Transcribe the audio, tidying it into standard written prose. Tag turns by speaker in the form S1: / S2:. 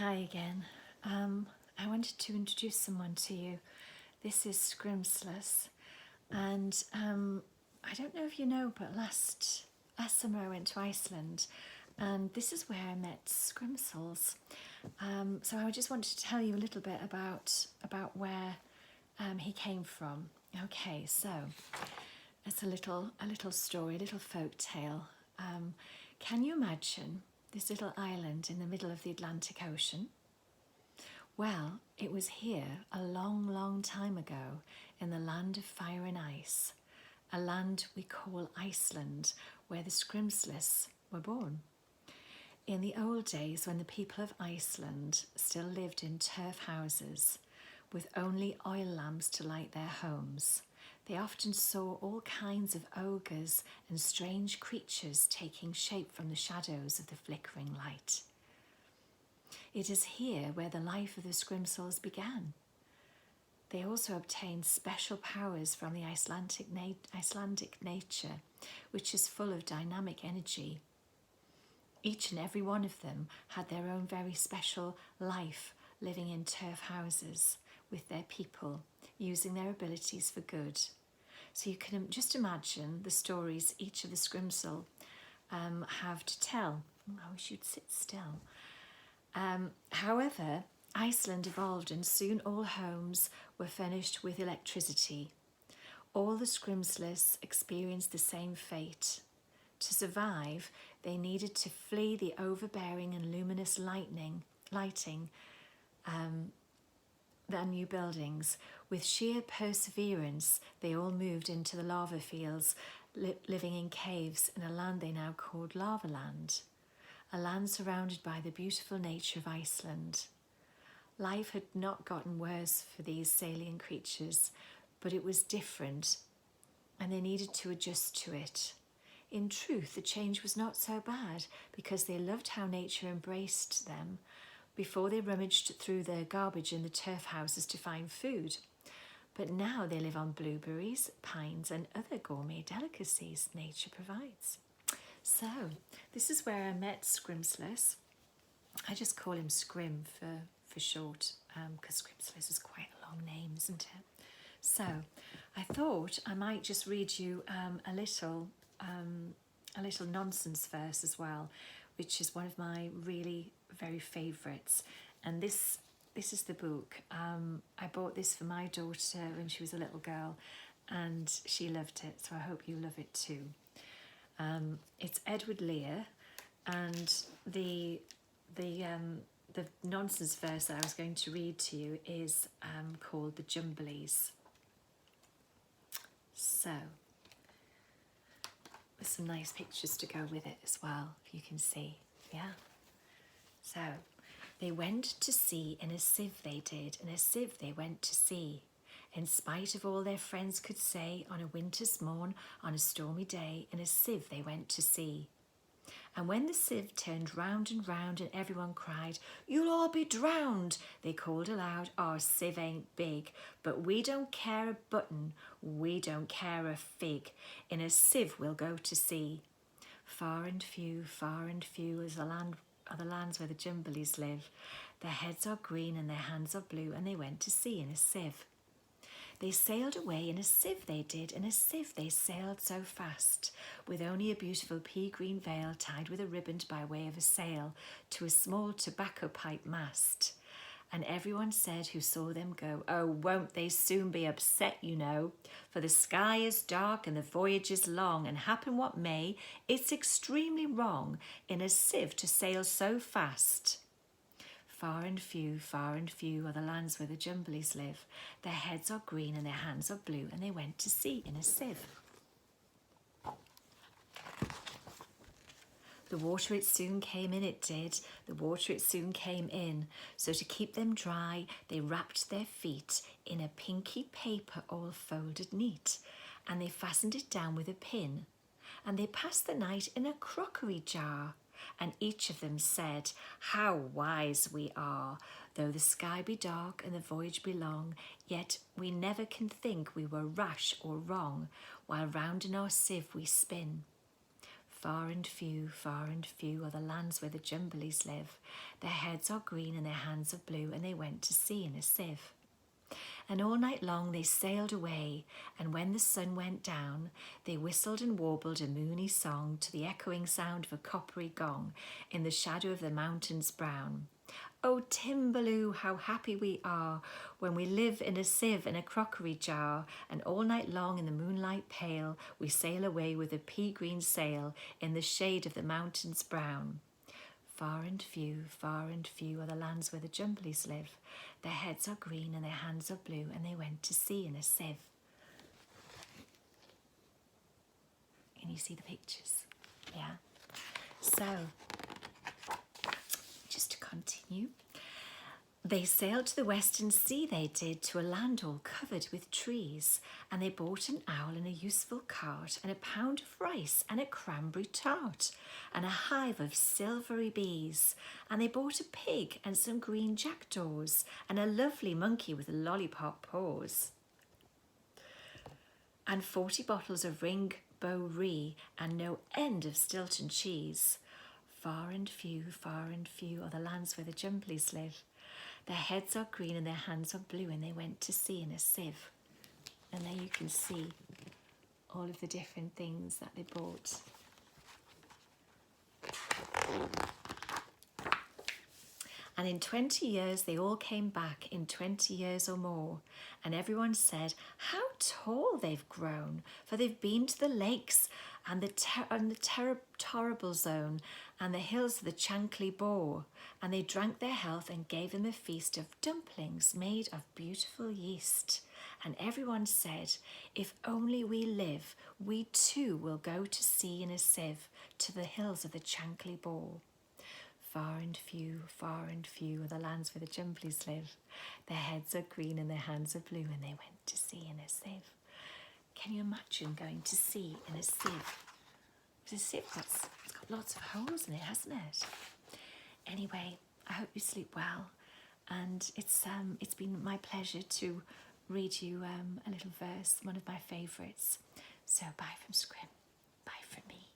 S1: Hi again. I wanted to introduce someone to you. This is Scrimsless, and I don't know if you know, but last summer I went to Iceland, and this is where I met Scrimsels. So I just wanted to tell you a little bit about where he came from. Okay, so it's a little story, a little folk tale. Can you imagine this little island in the middle of the Atlantic Ocean? Well, it was here a long, long time ago in the land of fire and ice, a land we call Iceland, where the Scrimslis were born. In the old days, when the people of Iceland still lived in turf houses with only oil lamps to light their homes, they often saw all kinds of ogres and strange creatures taking shape from the shadows of the flickering light. It is here where the life of the Scrimsels began. They also obtained special powers from the Icelandic nature, which is full of dynamic energy. Each and every one of them had their own very special life, living in turf houses with their people, using their abilities for good. So you can just imagine the stories each of the Scrimsel have to tell. I wish you'd sit still. However, Iceland evolved and soon all homes were furnished with electricity. All the Scrimslis experienced the same fate. To survive, they needed to flee the overbearing and luminous lighting their new buildings. With sheer perseverance, they all moved into the lava fields, living in caves in a land they now called Lava Land, a land surrounded by the beautiful nature of Iceland. Life had not gotten worse for these salient creatures, but it was different, and they needed to adjust to it. In truth, the change was not so bad, because they loved how nature embraced them before they rummaged through the garbage in the turf houses to find food. But now they live on blueberries, pines, and other gourmet delicacies nature provides. So, this is where I met Scrimsless. I just call him Scrim for short, because Scrimsless is quite a long name, isn't it? So, I thought I might just read you a little nonsense verse as well, which is one of my really very favourites. And this is the book. I bought this for my daughter when she was a little girl, and she loved it, so I hope you love it too. It's Edward Lear, and the nonsense verse that I was going to read to you is called The Jumblies. So, with some nice pictures to go with it as well, if you can see. Yeah. So, they went to sea in a sieve they did, in a sieve they went to sea. In spite of all their friends could say, on a winter's morn, on a stormy day, in a sieve they went to sea. And when the sieve turned round and everyone cried, "You'll all be drowned," they called aloud, "Our sieve ain't big, but we don't care a button, we don't care a fig. In a sieve we'll go to sea." Far and few are the lands where the Jumblies live. Their heads are green and their hands are blue, and they went to sea in a sieve. They sailed away in a sieve they did, in a sieve they sailed so fast, with only a beautiful pea-green veil tied with a riband by way of a sail to a small tobacco pipe mast. And everyone said who saw them go, "Oh, won't they soon be upset, you know? For the sky is dark and the voyage is long, and happen what may, it's extremely wrong in a sieve to sail so fast." Far and few are the lands where the Jumblies live. Their heads are green and their hands are blue, and they went to sea in a sieve. The water it soon came in, it did. The water it soon came in. So to keep them dry, they wrapped their feet in a pinky paper all folded neat, and they fastened it down with a pin. And they passed the night in a crockery jar. And each of them said, "How wise we are! Though the sky be dark and the voyage be long, yet we never can think we were rash or wrong, while round in our sieve we spin." Far and few are the lands where the Jumblies live. Their heads are green and their hands are blue, and they went to sea in a sieve. And all night long they sailed away, and when the sun went down, they whistled and warbled a moony song to the echoing sound of a coppery gong in the shadow of the mountains brown. Oh, Timbaloo, how happy we are when we live in a sieve in a crockery jar, and all night long in the moonlight pale we sail away with a pea-green sail in the shade of the mountains brown. Far and few are the lands where the Jumblies live. Their heads are green and their hands are blue, and they went to sea in a sieve. Can you see the pictures? Yeah. So, just to continue. They sailed to the western sea, they did, to a land all covered with trees, and they bought an owl and a useful cart, and a pound of rice, and a cranberry tart, and a hive of silvery bees, and they bought a pig, and some green jackdaws, and a lovely monkey with lollipop paws, and 40 bottles of Ringbo Ree, and no end of Stilton cheese. Far and few are the lands where the Jumblies live. Their heads are green and their hands are blue, and they went to sea in a sieve. And there you can see all of the different things that they bought. And in 20 years, they all came back, in 20 years or more. And everyone said, how tall they've grown, for they've been to the lakes and the Torrible Zone and the hills of the Chankly Bore. And they drank their health and gave them a feast of dumplings made of beautiful yeast. And everyone said, if only we live, we too will go to sea in a sieve to the hills of the Chankly Bore. Far and few are the lands where the Jumblies live. Their heads are green and their hands are blue, and they went to sea in a sieve. Can you imagine going to sea in a sieve? It's a sieve it's got lots of holes in it, hasn't it? Anyway, I hope you sleep well, and it's been my pleasure to read you a little verse, one of my favourites. So bye from Scrim, bye from me.